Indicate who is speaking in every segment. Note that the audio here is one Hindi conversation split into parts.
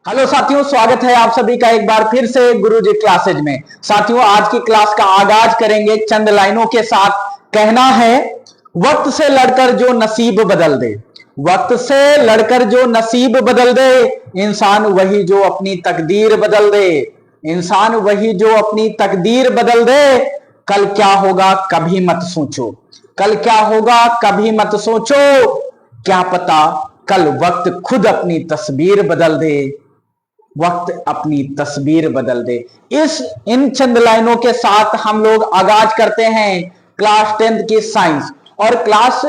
Speaker 1: हेलो साथियों, स्वागत है आप सभी का एक बार फिर से गुरुजी क्लासेज में। साथियों, आज की क्लास का आगाज करेंगे चंद लाइनों के साथ। कहना है, वक्त से लड़कर जो नसीब बदल दे, वक्त से लड़कर जो नसीब बदल दे, इंसान वही जो अपनी तकदीर बदल दे, इंसान वही जो अपनी तकदीर बदल दे। कल क्या होगा कभी मत सोचो, कल क्या होगा कभी मत सोचो, क्या पता कल वक्त खुद अपनी तस्वीर बदल दे, वक्त अपनी तस्वीर बदल दे। इन चंद लाइनों के साथ हम लोग आगाज करते हैं क्लास 10th की साइंस। और क्लास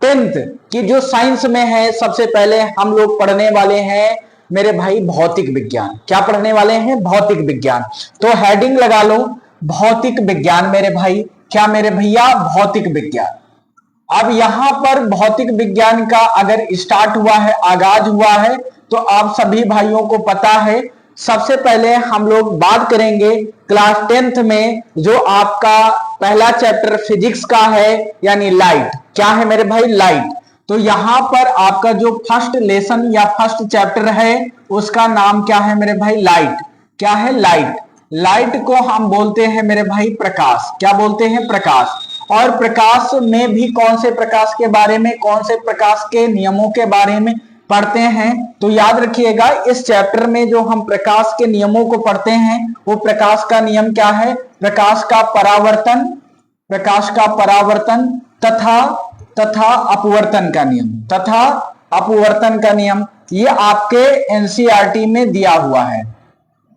Speaker 1: 10th की जो साइंस में है, सबसे पहले हम लोग पढ़ने वाले हैं मेरे भाई भौतिक विज्ञान। क्या पढ़ने वाले हैं? भौतिक विज्ञान। तो हेडिंग लगा लो, भौतिक विज्ञान मेरे भाई। क्या मेरे भैया? भौतिक विज्ञान। अब यहां पर भौतिक विज्ञान का अगर स्टार्ट हुआ है, आगाज हुआ है, तो आप सभी भाइयों को पता है। सबसे पहले हम लोग बात करेंगे क्लास 10th में जो आपका पहला चैप्टर फिजिक्स का है, यानी लाइट। क्या है मेरे भाई? लाइट। तो यहां पर आपका जो फर्स्ट लेसन या फर्स्ट चैप्टर है उसका नाम क्या है मेरे भाई? लाइट। क्या है? लाइट। लाइट को हम बोलते हैं मेरे भाई प्रकाश। क्या बोलते हैं? प्रकाश। और प्रकाश में भी कौन से प्रकाश के बारे में, कौन से प्रकाश के नियमों के बारे में पढ़ते हैं? तो याद रखिएगा, इस चैप्टर में जो हम प्रकाश के नियमों को पढ़ते हैं वो प्रकाश का नियम क्या है? प्रकाश का परावर्तन, प्रकाश का परावर्तन तथा तथा अपवर्तन का नियम, तथा अपवर्तन का नियम। ये आपके एनसीईआरटी में दिया हुआ है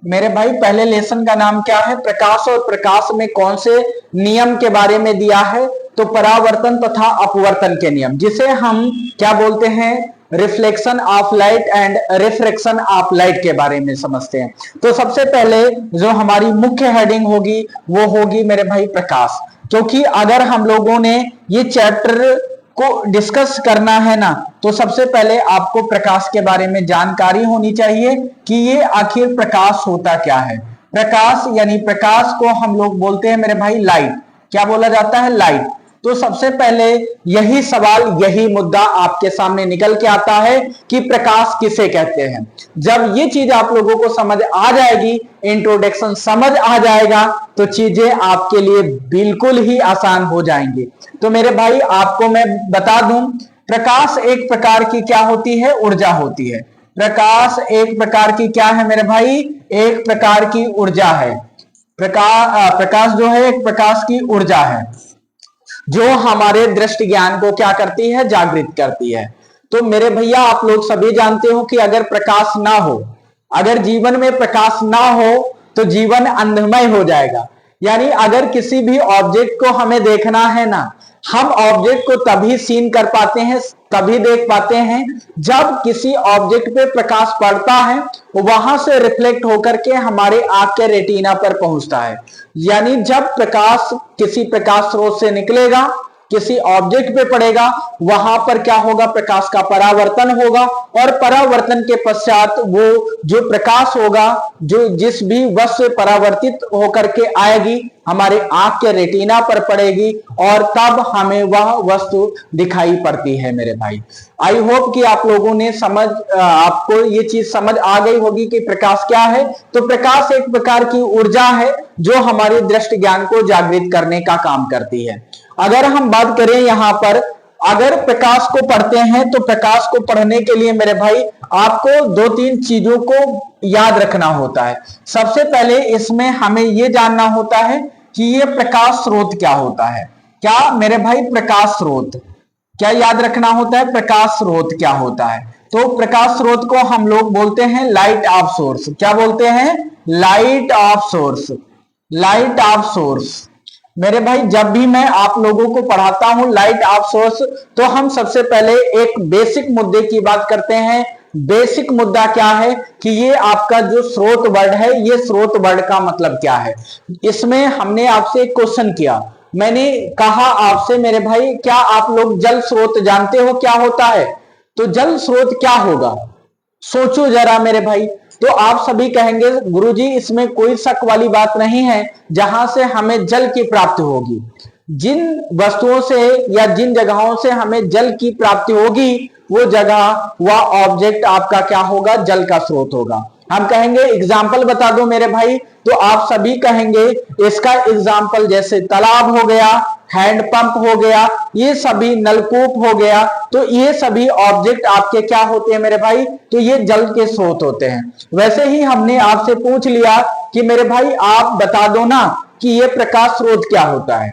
Speaker 1: मेरे भाई। पहले लेसन का नाम क्या है? प्रकाश। और प्रकाश में कौन से नियम के बारे में दिया है? तो परावर्तन तथा अपवर्तन के नियम, जिसे हम क्या बोलते हैं? Reflection of light and refraction of light के बारे में समझते हैं। तो सबसे पहले जो हमारी मुख्य हेडिंग होगी वो होगी मेरे भाई प्रकाश। क्योंकि अगर हम लोगों ने ये चैप्टर को डिस्कस करना है ना, तो सबसे पहले आपको प्रकाश के बारे में जानकारी होनी चाहिए कि ये आखिर प्रकाश होता क्या है। प्रकाश यानी प्रकाश को हम लोग बोलते हैं मेरे भाई लाइट। क्या बोला जाता है? लाइट। तो सबसे पहले यही सवाल, यही मुद्दा आपके सामने निकल के आता है कि प्रकाश किसे कहते हैं। जब ये चीज आप लोगों को समझ आ जाएगी, इंट्रोडक्शन समझ आ जाएगा, तो चीजें आपके लिए बिल्कुल ही आसान हो जाएंगी। तो मेरे भाई आपको मैं बता दूं, प्रकाश एक प्रकार की क्या होती है? ऊर्जा होती है। प्रकाश एक प्रकार की क्या है मेरे भाई? एक प्रकार की ऊर्जा है। प्रकाश जो है एक प्रकाश की ऊर्जा है जो हमारे दृष्टि ज्ञान को क्या करती है? जागृत करती है। तो मेरे भैया आप लोग सभी जानते हो कि अगर प्रकाश ना हो, अगर जीवन में प्रकाश ना हो तो जीवन अंधमय हो जाएगा। यानी अगर किसी भी ऑब्जेक्ट को हमें देखना है ना, हम ऑब्जेक्ट को तभी सीन कर पाते हैं, तभी देख पाते हैं जब किसी ऑब्जेक्ट पे प्रकाश पड़ता है, वहां से रिफ्लेक्ट होकर के हमारे आंख के रेटिना पर पहुंचता है। यानी जब प्रकाश किसी प्रकाश स्रोत से निकलेगा, किसी ऑब्जेक्ट पे पड़ेगा, वहां पर क्या होगा? प्रकाश का परावर्तन होगा। और परावर्तन के पश्चात वो जो प्रकाश होगा, जो जिस भी वस्तु से परावर्तित होकर के आएगी, हमारे आंख के रेटिना पर पड़ेगी और तब हमें वह वस्तु दिखाई पड़ती है मेरे भाई। आई होप कि आप लोगों ने आपको ये चीज समझ आ गई होगी कि प्रकाश क्या है। तो प्रकाश एक प्रकार की ऊर्जा है जो हमारे दृष्टि ज्ञान को जागृत करने का काम करती है। अगर हम बात करें यहां पर, अगर प्रकाश को पढ़ते हैं तो प्रकाश को पढ़ने के लिए मेरे भाई आपको दो तीन चीजों को याद रखना होता है। सबसे पहले इसमें हमें यह जानना होता है कि यह प्रकाश स्रोत क्या होता है। क्या मेरे भाई? प्रकाश स्रोत क्या याद रखना होता है? प्रकाश स्रोत क्या होता है? तो प्रकाश स्रोत को हम लोग बोलते हैं लाइट ऑफ सोर्स। क्या बोलते हैं? Light of source. Light of source मेरे भाई, जब भी मैं आप लोगों को पढ़ाता हूं लाइट ऑफ सोर्स, तो हम सबसे पहले एक बेसिक मुद्दे की बात करते हैं। बेसिक मुद्दा क्या है कि ये आपका जो स्रोत वर्ड है, ये स्रोत वर्ड का मतलब क्या है। इसमें हमने आपसे एक क्वेश्चन किया, मैंने कहा आपसे मेरे भाई, क्या आप लोग जल स्रोत जानते हो क्या होता है? तो जल स्रोत क्या होगा? सोचो जरा मेरे भाई। तो आप सभी कहेंगे गुरुजी इसमें कोई शक वाली बात नहीं है, जहां से हमें जल की प्राप्ति होगी, जिन वस्तुओं से या जिन जगहों से हमें जल की प्राप्ति होगी, वो जगह, वह ऑब्जेक्ट आपका क्या होगा? जल का स्रोत होगा। हम कहेंगे एग्जाम्पल बता दो मेरे भाई, तो आप सभी कहेंगे इसका एग्जाम्पल जैसे तालाब हो गया, हैंडपंप हो गया, ये सभी नलकूप हो गया, तो ये सभी ऑब्जेक्ट आपके क्या होते हैं मेरे भाई, तो ये जल के स्रोत होते हैं। वैसे ही हमने आपसे पूछ लिया कि मेरे भाई आप बता दो ना कि ये प्रकाश स्रोत क्या होता है,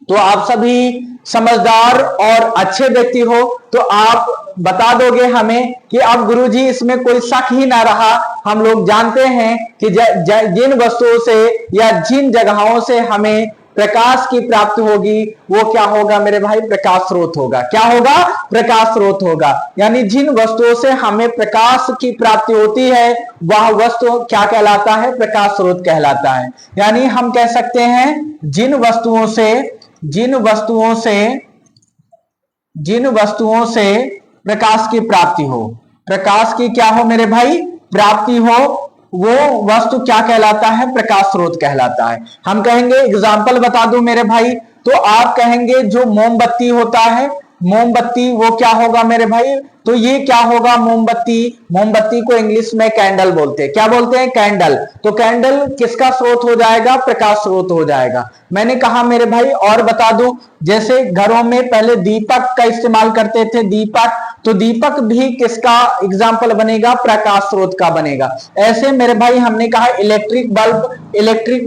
Speaker 1: तो आप सभी समझदार और अच्छे व्यक्ति हो, तो आप बता दोगे हमें कि अब गुरुजी इसमें कोई शक ही ना रहा, हम लोग जानते हैं कि जिन वस्तुओं से या जिन जगहों से हमें प्रकाश की प्राप्ति होगी वो क्या होगा मेरे भाई, प्रकाश स्रोत होगा। क्या होगा, प्रकाश स्रोत होगा। यानी जिन वस्तुओं से हमें प्रकाश की प्राप्ति होती है वह वस्तु क्या कहलाता है, प्रकाश स्रोत कहलाता है। यानी हम कह सकते हैं जिन वस्तुओं से प्रकाश की प्राप्ति हो, प्रकाश की क्या हो मेरे भाई, प्राप्ति हो, वो वस्तु क्या कहलाता है, प्रकाश स्रोत कहलाता है। हम कहेंगे एग्जाम्पल बता दूं मेरे भाई, तो आप कहेंगे जो मोमबत्ती होता है, मोमबत्ती वो क्या होगा मेरे भाई, तो ये क्या होगा, मोमबत्ती को इंग्लिश में कैंडल बोलते हैं। क्या बोलते हैं, कैंडल। तो कैंडल किसका स्रोत हो जाएगा, प्रकाश स्रोत हो जाएगा। मैंने कहा मेरे भाई और बता दूं, जैसे घरों में पहले दीपक का इस्तेमाल करते थे, दीपक, तो दीपक भी किसका एग्जाम्पल बनेगा, प्रकाश स्रोत का बनेगा। ऐसे मेरे भाई हमने कहा इलेक्ट्रिक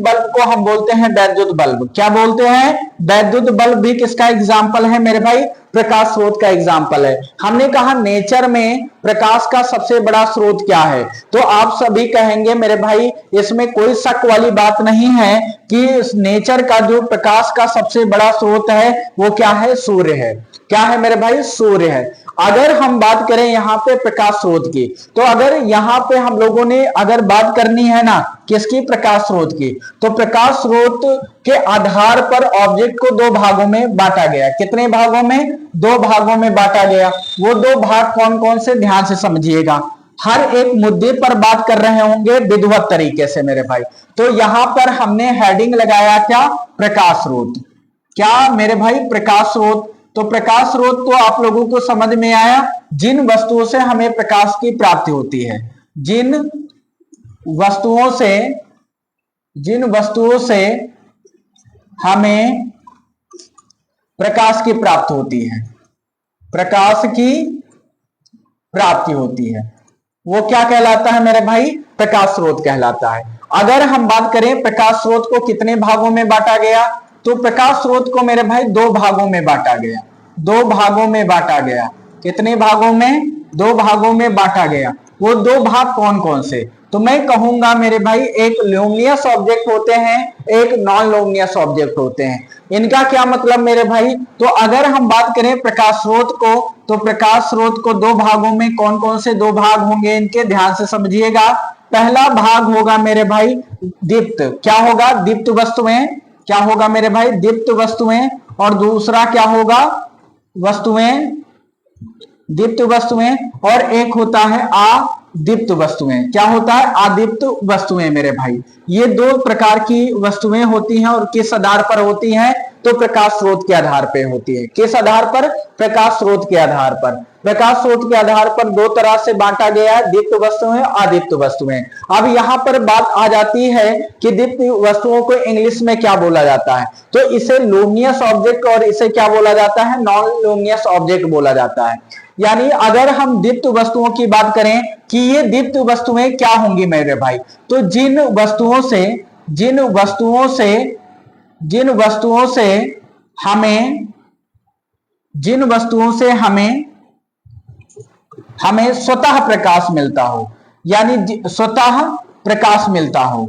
Speaker 1: बल्ब को हम बोलते हैं वैद्युत बल्ब। क्या बोलते हैं, वैद्युत बल्ब भी किसका एग्जाम्पल है मेरे भाई, प्रकाश स्रोत का एग्जाम्पल है। हमने कहा नेचर में प्रकाश का सबसे बड़ा स्रोत क्या है, तो आप सभी कहेंगे मेरे भाई इसमें कोई शक वाली बात नहीं है कि नेचर का जो प्रकाश का सबसे बड़ा स्रोत है वो क्या है, सूर्य है। क्या है मेरे भाई, सूर्य है। अगर हम बात करें यहाँ पे प्रकाश स्रोत की, तो अगर यहाँ पे हम लोगों ने अगर बात करनी है ना किसकी, प्रकाश स्रोत की, तो प्रकाश स्रोत के आधार पर ऑब्जेक्ट को दो भागों में बांटा गया। कितने भागों में, दो भागों में बांटा गया। वो दो भाग कौन कौन से, ध्यान से समझिएगा, हर एक मुद्दे पर बात कर रहे होंगे विधिवत तरीके से मेरे भाई। तो यहां पर हमने हेडिंग लगाया क्या, प्रकाश स्रोत। क्या मेरे भाई, प्रकाश स्रोत। तो प्रकाश स्रोत तो आप लोगों को समझ में आया, जिन वस्तुओं से हमें प्रकाश की प्राप्ति होती है, जिन वस्तुओं से हमें प्रकाश की प्राप्ति होती है, प्रकाश की प्राप्ति होती है, वो क्या कहलाता है मेरे भाई, प्रकाश स्रोत कहलाता है। अगर हम बात करें प्रकाश स्रोत को कितने भागों में बांटा गया, तो प्रकाश स्रोत को मेरे भाई दो भागों में बांटा गया। दो भागों में बांटा गया। कितने भागों में, दो भागों में बांटा गया। वो दो भाग कौन कौन से, तो मैं कहूंगा मेरे भाई एक ल्यूमिनियस ऑब्जेक्ट होते हैं, एक नॉन ल्यूमिनियस ऑब्जेक्ट होते हैं। इनका क्या मतलब मेरे भाई, तो अगर हम बात करें प्रकाश स्रोत को, तो प्रकाश स्रोत को दो भागों में, कौन कौन से दो भाग होंगे इनके, ध्यान से समझिएगा। पहला भाग होगा मेरे भाई दीप्त। क्या होगा, दीप्त वस्तुएं। क्या होगा मेरे भाई, दीप्त वस्तुएं। और दूसरा क्या होगा, वस्तुएं, दीप्त वस्तुएं। और एक होता है अदीप्त वस्तुएं। क्या होता है, अदीप्त वस्तुएं मेरे भाई। ये दो प्रकार की वस्तुएं होती हैं और किस आधार पर होती हैं, तो प्रकाश स्रोत के आधार पर होती है। किस आधार पर, प्रकाश स्रोत के आधार पर। प्रकाश स्रोत के आधार पर दो तरह से बांटा गया है, दीप्त वस्तुएं, अदीप्त वस्तुएं। अब यहां पर बात आ जाती है कि दीप्त वस्तुओं को इंग्लिश में क्या बोला जाता है, तो इसे लूमिनियस ऑब्जेक्ट और इसे क्या बोला जाता है, नॉन लूमिनियस ऑब्जेक्ट बोला जाता है। यानी अगर हम दीप्त वस्तुओं की बात करें कि ये दीप्त वस्तुएं क्या होंगी मेरे भाई, तो जिन वस्तुओं से हमें स्वतः प्रकाश मिलता हो, यानी स्वतः प्रकाश मिलता हो।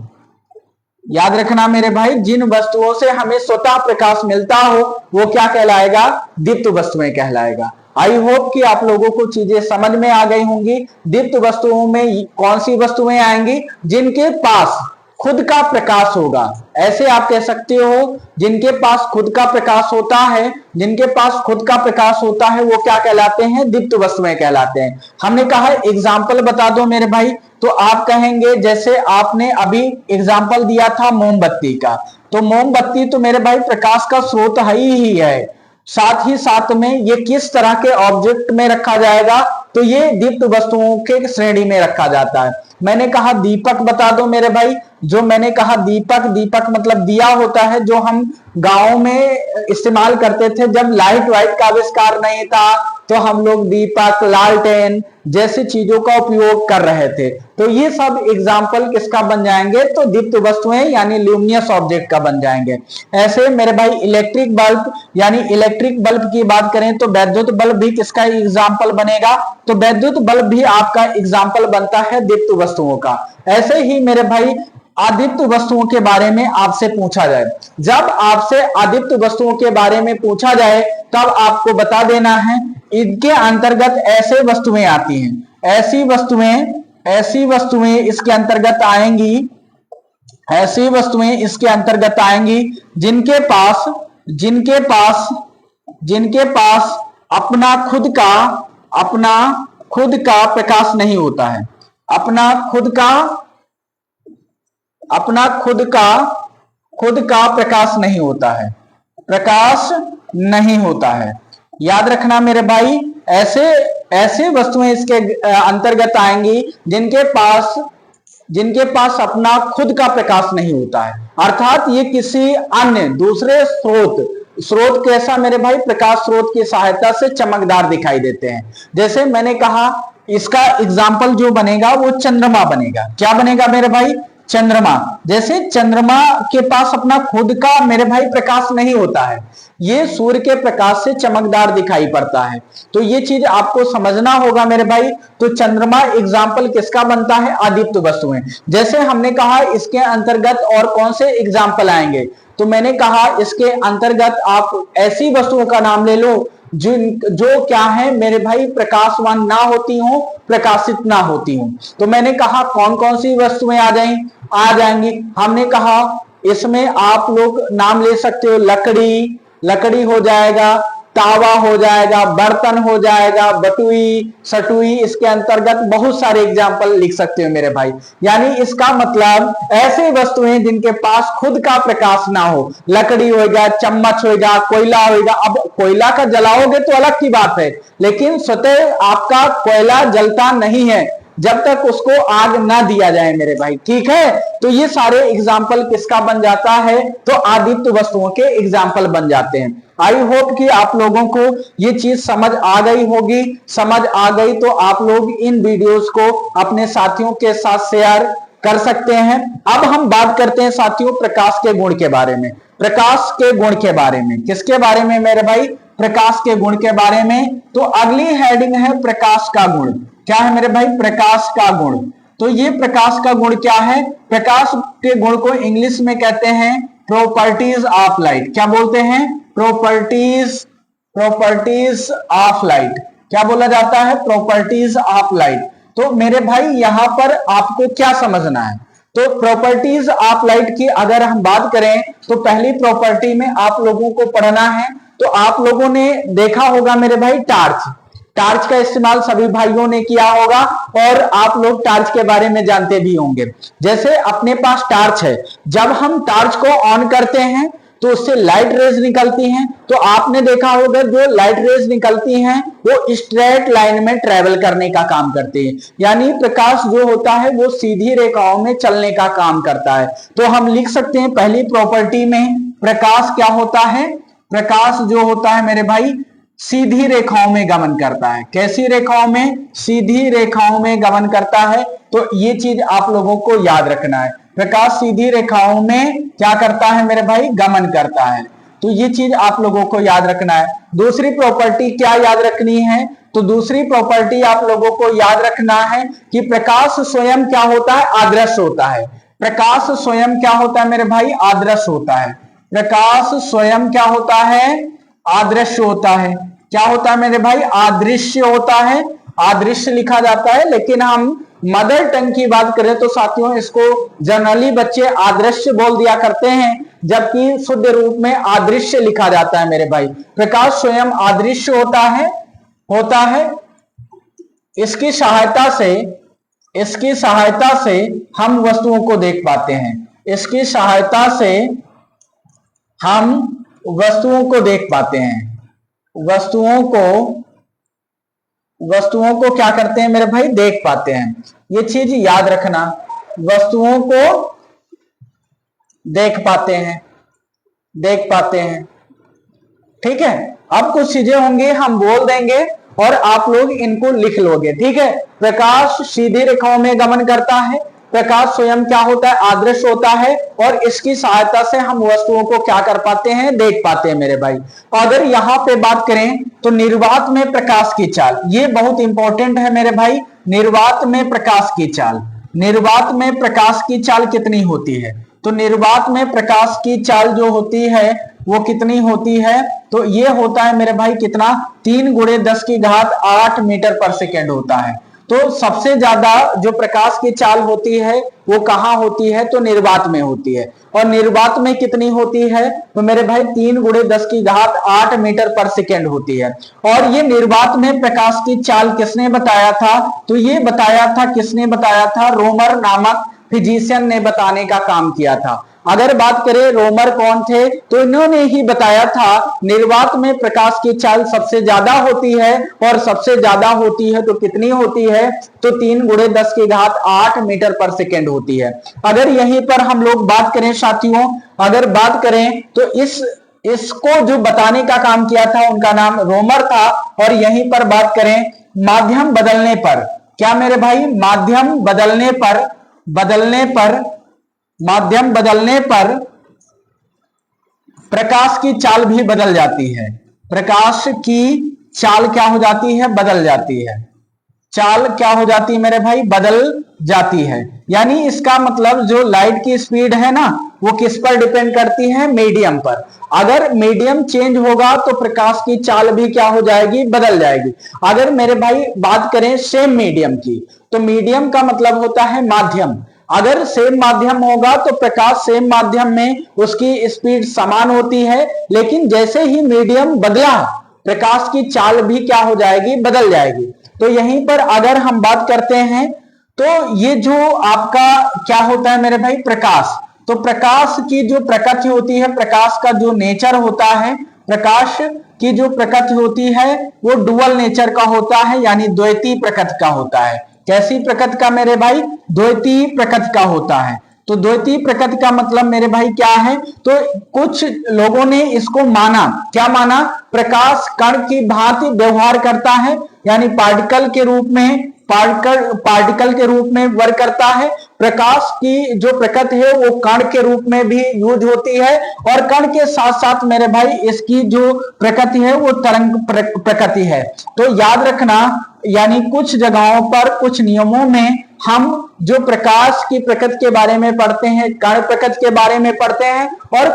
Speaker 1: याद रखना मेरे भाई, जिन वस्तुओं से हमें स्वतः प्रकाश मिलता हो वो क्या कहलाएगा, दीप्त वस्तुएं कहलाएगा। आई होप कि आप लोगों को चीजें समझ में आ गई होंगी। दीप्त वस्तुओं में कौन सी वस्तुएं आएंगी, जिनके पास खुद का प्रकाश होगा। ऐसे आप कह सकते हो जिनके पास खुद का प्रकाश होता है, जिनके पास खुद का प्रकाश होता है वो क्या कहलाते हैं, दीप्त वस्तुएं कहलाते हैं। हमने कहा एग्जाम्पल बता दो मेरे भाई, तो आप कहेंगे जैसे आपने अभी एग्जाम्पल दिया था मोमबत्ती का, तो मोमबत्ती तो मेरे भाई प्रकाश का स्रोत ही है। साथ ही साथ में ये किस तरह के ऑब्जेक्ट में रखा जाएगा, तो ये दीप्त वस्तुओं के श्रेणी में रखा जाता है। मैंने कहा दीपक बता दो मेरे भाई। जो मैंने कहा दीपक, दीपक मतलब दिया होता है, जो हम गांव में इस्तेमाल करते थे जब लाइट वाइट का आविष्कार नहीं था, तो हम लोग दीपक, लालटेन जैसी चीजों का उपयोग कर रहे थे। तो ये सब एग्जाम्पल किसका बन जाएंगे, तो दीप्त वस्तुएं यानी ल्यूमिनस ऑब्जेक्ट का बन जाएंगे। ऐसे मेरे भाई इलेक्ट्रिक बल्ब, यानी इलेक्ट्रिक बल्ब की बात करें तो वैद्युत बल्ब भी किसका एग्जाम्पल बनेगा, तो वैद्युत बल्ब भी आपका एग्जाम्पल बनता है दीप्त वस्तुओं का। ऐसे ही मेरे भाई अदीप्त वस्तुओं के बारे में आपसे पूछा जाए, जब आपसे अदीप्त वस्तुओं के बारे में पूछा जाए तब आपको बता देना है इनके अंतर्गत ऐसे वस्तुएं आती हैं, ऐसी वस्तुएं इसके अंतर्गत आएंगी, ऐसी वस्तुएं इसके अंतर्गत आएंगी जिनके पास अपना खुद का प्रकाश नहीं होता है, अपना खुद का प्रकाश नहीं होता है। याद रखना मेरे भाई, ऐसे वस्तुएं इसके अंतर्गत आएंगी जिनके पास अपना खुद का प्रकाश नहीं होता है, अर्थात ये किसी अन्य दूसरे स्रोत कैसा मेरे भाई, प्रकाश स्रोत की सहायता से चमकदार दिखाई देते हैं। जैसे मैंने कहा इसका एग्जाम्पल जो बनेगा वो चंद्रमा बनेगा। क्या बनेगा मेरे भाई, चंद्रमा। जैसे चंद्रमा के पास अपना खुद का मेरे भाई प्रकाश नहीं होता है, ये सूर्य के प्रकाश से चमकदार दिखाई पड़ता है। तो ये चीज आपको समझना होगा मेरे भाई। तो चंद्रमा एग्जाम्पल किसका बनता है, अदीप्त वस्तुएं। जैसे हमने कहा इसके अंतर्गत और कौन से एग्जाम्पल आएंगे, तो मैंने कहा इसके अंतर्गत आप ऐसी वस्तुओं का नाम ले लो जो क्या है मेरे भाई, प्रकाशवान ना होती हो, प्रकाशित ना होती हो। तो मैंने कहा कौन कौन सी वस्तुएं आ जाएंगी। हमने कहा इसमें आप लोग नाम ले सकते हो, लकड़ी हो जाएगा, तावा हो जाएगा, बर्तन हो जाएगा, बटुई, सटुई, इसके अंतर्गत बहुत सारे एग्जाम्पल लिख सकते हो मेरे भाई। यानी इसका मतलब ऐसे वस्तुएं जिनके पास खुद का प्रकाश ना हो, लकड़ी होगा, चम्मच होगा, कोयला होगा। अब कोयला का जलाओगे तो अलग की बात है, लेकिन स्वतः आपका कोयला जलता नहीं है जब तक उसको आग ना दिया जाए मेरे भाई, ठीक है। तो ये सारे एग्जाम्पल किसका बन जाता है, तो अदीप्त वस्तुओं के एग्जाम्पल बन जाते हैं। आई होप कि आप लोगों को ये चीज समझ आ गई होगी। समझ आ गई तो आप लोग इन वीडियोस को अपने साथियों के साथ शेयर कर सकते हैं। अब हम बात करते हैं साथियों प्रकाश के गुण के बारे में। प्रकाश के गुण के बारे में किसके बारे में मेरे भाई, प्रकाश के गुण के बारे में। तो अगली हेडिंग है प्रकाश का गुण। क्या है मेरे भाई, प्रकाश का गुण। तो ये प्रकाश का गुण क्या है, प्रकाश के गुण को इंग्लिश में कहते हैं प्रॉपर्टीज ऑफ लाइट। क्या बोलते हैं, प्रॉपर्टीज ऑफ लाइट। क्या बोला जाता है, प्रॉपर्टीज ऑफ लाइट। तो मेरे भाई यहां पर आपको क्या समझना है, तो प्रॉपर्टीज ऑफ लाइट की अगर हम बात करें तो पहली प्रॉपर्टी में आप लोगों को पढ़ना है। तो आप लोगों ने देखा होगा मेरे भाई टार्च का इस्तेमाल सभी भाइयों ने किया होगा और आप लोग टार्च के बारे में जानते भी होंगे। जैसे अपने पास टार्च है, जब हम टार्च को ऑन करते हैं तो उससे लाइट रेज निकलती हैं। तो आपने देखा होगा जो लाइट रेज निकलती हैं वो स्ट्रेट लाइन में ट्रेवल करने का काम करती है, यानी प्रकाश जो होता है वो सीधी रेखाओं में चलने का काम करता है। तो हम लिख सकते हैं पहली प्रॉपर्टी में प्रकाश क्या होता है, प्रकाश जो होता है मेरे भाई सीधी रेखाओं में गमन करता है। कैसी रेखाओं में, सीधी रेखाओं में गमन करता है। तो ये चीज आप लोगों को याद रखना है, प्रकाश सीधी रेखाओं में क्या करता है मेरे भाई, गमन करता है। तो ये चीज आप लोगों को याद रखना है। दूसरी प्रॉपर्टी क्या याद रखनी है, तो दूसरी प्रॉपर्टी आप लोगों को याद रखना है कि प्रकाश स्वयं क्या होता है, आदर्श होता है। प्रकाश स्वयं क्या होता है मेरे भाई, आदर्श होता है। प्रकाश स्वयं क्या होता है, आदृश्य होता है। क्या होता है मेरे भाई, आदृश्य होता है। आदृश्य लिखा जाता है, लेकिन हम मदर टंग की बात करें तो साथियों इसको जनरली बच्चे आदृश्य बोल दिया करते हैं, जबकि शुद्ध रूप में आदृश्य लिखा जाता है मेरे भाई। प्रकाश स्वयं आदृश्य होता है। इसकी सहायता से हम वस्तुओं को देख पाते हैं। इसकी सहायता से हम वस्तुओं को देख पाते हैं, वस्तुओं को वस्तुओं को क्या करते हैं मेरे भाई, देख पाते हैं। ये चीज याद रखना, वस्तुओं को देख पाते हैं, देख पाते हैं। ठीक है, अब कुछ चीजें होंगी हम बोल देंगे और आप लोग इनको लिख लोगे। ठीक है, प्रकाश सीधी रेखाओं में गमन करता है। प्रकाश स्वयं क्या होता है, अदृश्य होता है, और इसकी सहायता से हम वस्तुओं को क्या कर पाते हैं, देख पाते हैं मेरे भाई। अगर यहां पे बात करें तो निर्वात में प्रकाश की चाल, ये बहुत इंपॉर्टेंट है मेरे भाई। निर्वात में प्रकाश की चाल, निर्वात में प्रकाश की चाल कितनी होती है, तो निर्वात में प्रकाश की चाल जो होती है वो कितनी होती है, तो ये होता है मेरे भाई कितना, 3 × 10⁸ मीटर पर सेकेंड होता है। तो सबसे ज्यादा जो प्रकाश की चाल होती है वो कहां होती है, तो निर्वात में होती है। और निर्वात में कितनी होती है, तो मेरे भाई 3 × 10⁸ मीटर पर सेकेंड होती है। और ये निर्वात में प्रकाश की चाल किसने बताया था, तो ये बताया था, किसने बताया था, रोमर नामक फिजिशियन ने बताने का काम किया था। अगर बात करें रोमर कौन थे, तो इन्होंने ही बताया था निर्वात में प्रकाश की चाल सबसे ज्यादा होती है, और सबसे ज्यादा होती है तो कितनी होती है, तो 3 × 10⁸ मीटर पर सेकेंड होती है। अगर यहीं पर हम लोग बात करें साथियों, अगर बात करें तो इसको जो बताने का काम किया था उनका नाम रोमर था। और यहीं पर बात करें माध्यम बदलने पर, क्या मेरे भाई, माध्यम बदलने पर माध्यम बदलने पर प्रकाश की चाल भी बदल जाती है। प्रकाश की चाल क्या हो जाती है, बदल जाती है। चाल क्या हो जाती है मेरे भाई, बदल जाती है। यानी इसका मतलब जो लाइट की स्पीड है ना, वो किस पर डिपेंड करती है, मीडियम पर। अगर मीडियम चेंज होगा तो प्रकाश की चाल भी क्या हो जाएगी, बदल जाएगी। अगर मेरे भाई बात करें सेम मीडियम की, तो मीडियम का मतलब होता है माध्यम। अगर सेम माध्यम होगा तो प्रकाश सेम माध्यम में उसकी स्पीड समान होती है, लेकिन जैसे ही मीडियम बदला प्रकाश की चाल भी क्या हो जाएगी, बदल जाएगी। तो यहीं पर अगर हम बात करते हैं तो ये जो आपका क्या होता है मेरे भाई, प्रकाश, तो प्रकाश की जो प्रकृति होती है, प्रकाश का जो नेचर होता है, प्रकाश की जो प्रकृति होती है वो डुअल नेचर का होता है, यानी द्वैतीय प्रकृति का होता है। कैसी प्रकृति का मेरे भाई, द्वैतीय प्रकृति का होता है। तो द्वैतीय प्रकृति का मतलब मेरे भाई क्या है, तो कुछ लोगों ने इसको माना, क्या माना, प्रकाश कण की भांति व्यवहार करता है, यानी पार्टिकल के रूप में, पार्टिकल के रूप में वर्क करता है। प्रकाश की जो प्रकृति है वो कण के रूप में भी यूज होती है, और कण के साथ साथ मेरे भाई इसकी जो प्रकृति है वो तरंग प्रकृति है। तो याद रखना, यानी कुछ जगहों पर, कुछ नियमों में हम जो प्रकाश की प्रकृति के बारे में पढ़ते हैं, कण प्रकृति के बारे में पढ़ते हैं, और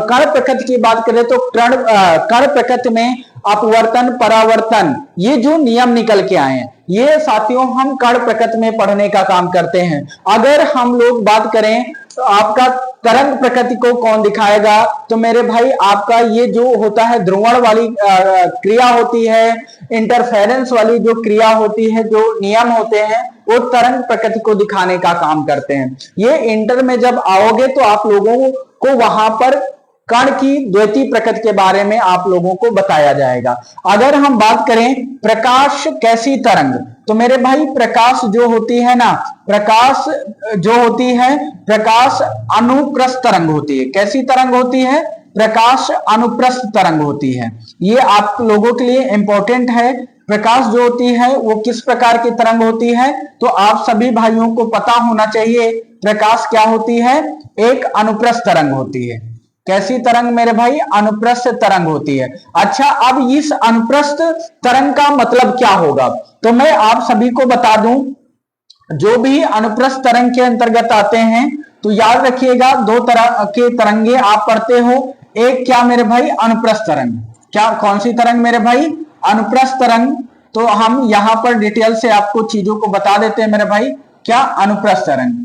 Speaker 1: कण प्रकृति की बात करें तो कण प्रकृति में अपवर्तन, परावर्तन, ये जो नियम निकल के आए हैं, ये साथियों हम कण प्रकृति में पढ़ने का काम करते हैं। अगर हम लोग बात करें तो आपका तरंग प्रकृति को कौन दिखाएगा, तो मेरे भाई आपका ये जो होता है ध्रुवण वाली क्रिया होती है, इंटरफेरेंस वाली जो क्रिया होती है, जो नियम होते हैं, वो तरंग प्रकृति को दिखाने का काम करते हैं। ये इंटर में जब आओगे तो आप लोगों को वहां पर कण की द्वैतीय प्रकृति के बारे में आप लोगों को बताया जाएगा। अगर हम बात करें प्रकाश कैसी तरंग, तो मेरे भाई प्रकाश जो होती है ना, प्रकाश जो होती है, प्रकाश अनुप्रस्थ तरंग होती है। कैसी तरंग होती है, प्रकाश अनुप्रस्थ तरंग होती है। ये आप लोगों के लिए इंपॉर्टेंट है। प्रकाश जो होती है वो किस प्रकार की तरंग होती है, तो आप सभी भाइयों को पता होना चाहिए प्रकाश क्या होती है, एक अनुप्रस्थ तरंग होती है। कैसी तरंग मेरे भाई, अनुप्रस्थ तरंग होती है। अच्छा, अब इस अनुप्रस्थ तरंग का मतलब क्या होगा, तो मैं आप सभी को बता दूं, जो भी अनुप्रस्थ तरंग के अंतर्गत आते हैं तो याद रखिएगा, दो तरह के तरंगे आप पढ़ते हो। एक क्या मेरे भाई, अनुप्रस्थ तरंग। क्या, कौन सी तरंग मेरे भाई, अनुप्रस्थ तरंग। तो हम यहां पर डिटेल से आपको चीजों को बता देते हैं मेरे भाई। क्या, अनुप्रस्थ तरंग,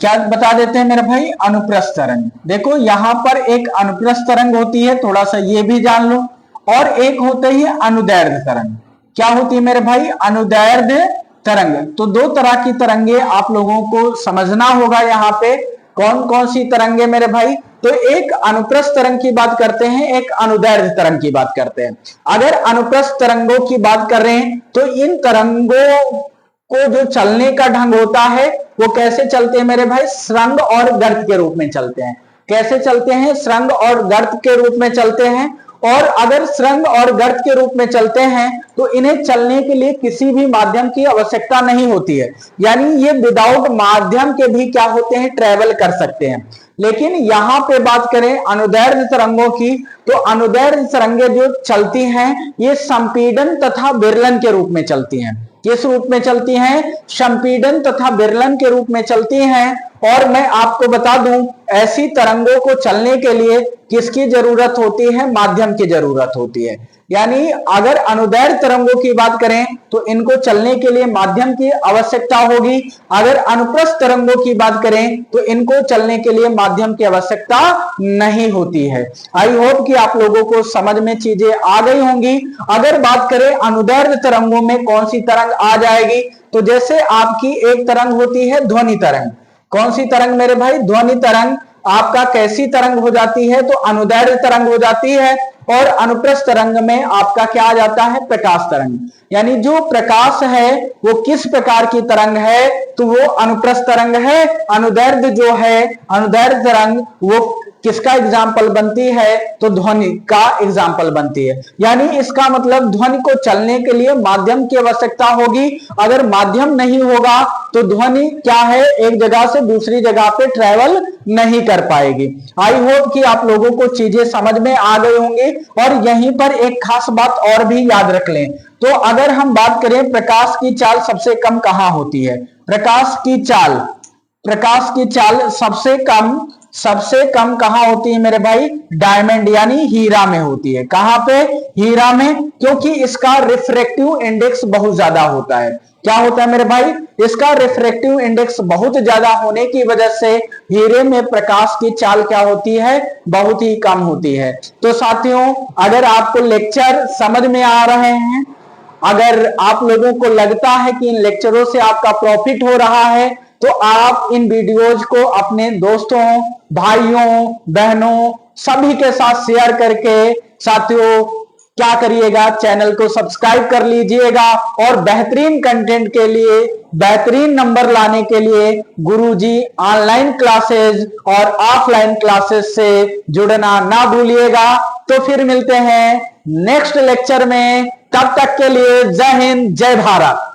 Speaker 1: क्या बता देते हैं मेरे भाई, अनुप्रस्थ तरंग। देखो यहां पर एक अनुप्रस्थ तरंग होती है, थोड़ा सा ये भी जान लो, और एक होते ही अनुदैर्ध्य तरंग। क्या होती है मेरे भाई, अनुदैर्ध्य तरंग। तो दो तरह की तरंगे आप लोगों को समझना होगा यहाँ पे। कौन कौन सी तरंगे मेरे भाई? तो एक अनुप्रस्थ तरंग की बात करते हैं, एक अनुदैर्ध्य तरंग की बात करते हैं। अगर अनुप्रस्थ तरंगों की बात कर रहे हैं तो इन तरंगों को जो चलने का ढंग होता है वो कैसे चलते हैं मेरे भाई? श्रृंग और गर्त के रूप में चलते हैं। कैसे चलते हैं? श्रृंग और गर्त के रूप में चलते हैं। और अगर श्रृंग और गर्त के रूप में चलते हैं तो इन्हें चलने के लिए किसी भी माध्यम की आवश्यकता नहीं होती है, यानी ये विदाउट माध्यम के भी क्या होते हैं? ट्रेवल कर सकते हैं। लेकिन यहां पे बात करें अनुदैर्ध्य तरंगों की, तो अनुदैर्ध्य तरंगें जो चलती हैं ये संपीड़न तथा विरलन के रूप में चलती हैं। किस रूप में चलती हैं? संपीड़न तथा विरलन के रूप में चलती हैं। और मैं आपको बता दूं, ऐसी तरंगों को चलने के लिए किसकी जरूरत होती है? माध्यम की जरूरत होती है। यानी अगर अनुदैर्ध्य तरंगों की बात करें तो इनको चलने के लिए माध्यम की आवश्यकता होगी। अगर अनुप्रस्थ तरंगों की बात करें तो इनको चलने के लिए माध्यम की आवश्यकता नहीं होती है। आई होप कि आप लोगों को समझ में चीजें आ गई होंगी। अगर बात करें अनुदैर्ध्य तरंगों में कौन सी तरंग आ जाएगी, तो जैसे आपकी एक तरंग होती है ध्वनि तरंग। कौन सी तरंग मेरे भाई? ध्वनि तरंग। आपका कैसी तरंग हो जाती है? तो अनुदैर्ध्य तरंग हो जाती है। और अनुप्रस्थ तरंग में आपका क्या आ जाता है? प्रकाश तरंग। यानी जो प्रकाश है वो किस प्रकार की तरंग है? तो वो अनुप्रस्थ तरंग है। अनुदैर्ध्य जो है, अनुदैर्ध्य तरंग वो किसका एग्जाम्पल बनती है? तो ध्वनि का एग्जाम्पल बनती है। यानी इसका मतलब ध्वनि को चलने के लिए माध्यम की आवश्यकता होगी। अगर माध्यम नहीं होगा तो ध्वनि क्या है? एक जगह से दूसरी जगह पे ट्रेवल नहीं कर पाएगी। आई होप कि आप लोगों को चीजें समझ में आ गई होंगी। और यहीं पर एक खास बात और भी याद रख लें, तो अगर हम बात करें प्रकाश की चाल सबसे कम कहां होती है? प्रकाश की चाल सबसे कम कहां होती है मेरे भाई? डायमंड यानी हीरा में होती है। कहां पे? हीरा में, क्योंकि इसका रिफ्रैक्टिव इंडेक्स बहुत ज्यादा होता है। क्या होता है मेरे भाई? इसका रिफ्रैक्टिव इंडेक्स बहुत ज्यादा होने की वजह से हीरे में प्रकाश की चाल क्या होती है? बहुत ही कम होती है। तो साथियों, अगर आपको लेक्चर समझ में आ रहे हैं, अगर आप लोगों को लगता है कि इन लेक्चरों से आपका प्रॉफिट हो रहा है, तो आप इन वीडियोज को अपने दोस्तों, भाइयों, बहनों सभी के साथ शेयर करके साथियों क्या करिएगा? चैनल को सब्सक्राइब कर लीजिएगा। और बेहतरीन कंटेंट के लिए, बेहतरीन नंबर लाने के लिए गुरुजी ऑनलाइन क्लासेस और ऑफलाइन क्लासेस से जुड़ना ना भूलिएगा। तो फिर मिलते हैं नेक्स्ट लेक्चर में। तब तक के लिए जय हिंद, जय भारत।